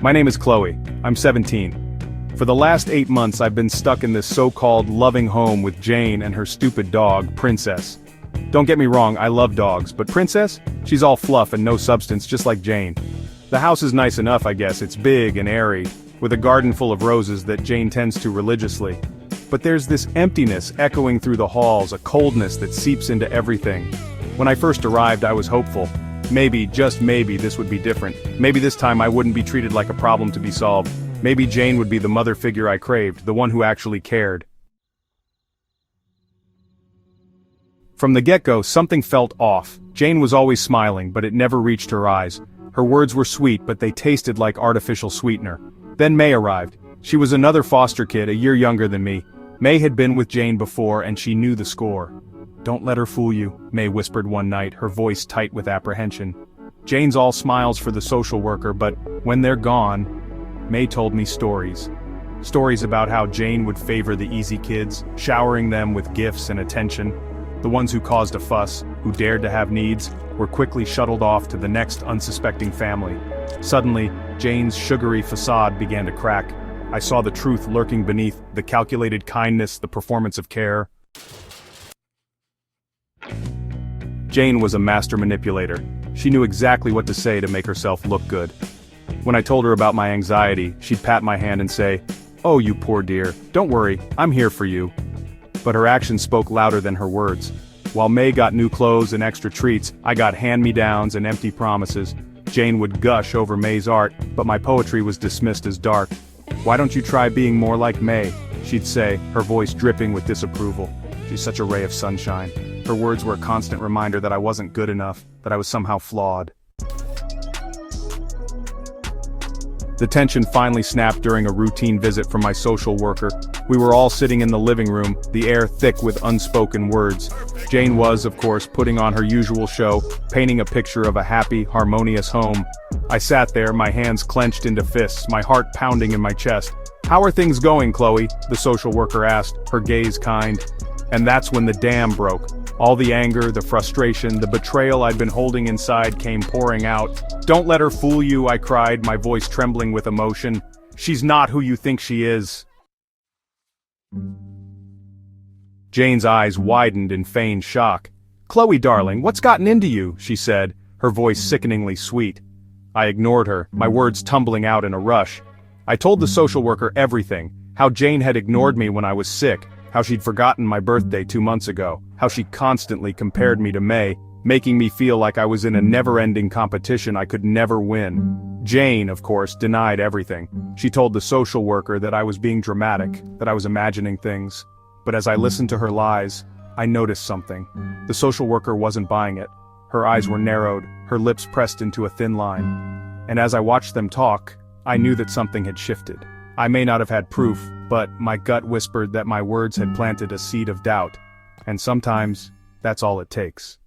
My name is Chloe. I'm 17. For the last 8 months I've been stuck in this so-called loving home with Jane and her stupid dog, Princess. Don't get me wrong, I love dogs, but Princess? She's all fluff and no substance, just like Jane. The house is nice enough, I guess. It's big and airy, with a garden full of roses that Jane tends to religiously. But there's this emptiness echoing through the halls, a coldness that seeps into everything. When I first arrived, I was hopeful. Maybe, just maybe, this would be different. Maybe this time I wouldn't be treated like a problem to be solved. Maybe Jane would be the mother figure I craved, the one who actually cared. From the get-go, something felt off. Jane was always smiling, but it never reached her eyes. Her words were sweet, but they tasted like artificial sweetener. Then May arrived. She was another foster kid, a year younger than me. May had been with Jane before, and she knew the score. "Don't let her fool you," May whispered one night, her voice tight with apprehension. Jane's all smiles for the social worker, but when they're gone, May told me stories. Stories about how Jane would favor the easy kids, showering them with gifts and attention. The ones who caused a fuss, who dared to have needs, were quickly shuttled off to the next unsuspecting family. Suddenly, Jane's sugary facade began to crack. I saw the truth lurking beneath, the calculated kindness, the performance of care. Jane was a master manipulator. She knew exactly what to say to make herself look good. When I told her about my anxiety, she'd pat my hand and say, "Oh, you poor dear, don't worry, I'm here for you." But her actions spoke louder than her words. While May got new clothes and extra treats, I got hand-me-downs and empty promises. Jane would gush over May's art, but my poetry was dismissed as dark. "Why don't you try being more like May?" she'd say, her voice dripping with disapproval. "She's such a ray of sunshine." Her words were a constant reminder that I wasn't good enough, that I was somehow flawed. The tension finally snapped during a routine visit from my social worker. We were all sitting in the living room, the air thick with unspoken words. Jane was, of course, putting on her usual show, painting a picture of a happy, harmonious home. I sat there, my hands clenched into fists, my heart pounding in my chest. "How are things going, Chloe?" the social worker asked, her gaze kind. And that's when the dam broke. All the anger, the frustration, the betrayal I'd been holding inside came pouring out. "Don't let her fool you," I cried, my voice trembling with emotion. "She's not who you think she is." Jane's eyes widened in feigned shock. "Chloe, darling, what's gotten into you?" she said, her voice sickeningly sweet. I ignored her, my words tumbling out in a rush. I told the social worker everything, how Jane had ignored me when I was sick, how she'd forgotten my birthday 2 months ago, how she constantly compared me to May, making me feel like I was in a never-ending competition I could never win. Jane, of course, denied everything. She told the social worker that I was being dramatic, that I was imagining things. But as I listened to her lies, I noticed something. The social worker wasn't buying it. Her eyes were narrowed, her lips pressed into a thin line. And as I watched them talk, I knew that something had shifted. I may not have had proof, but my gut whispered that my words had planted a seed of doubt. And sometimes, that's all it takes.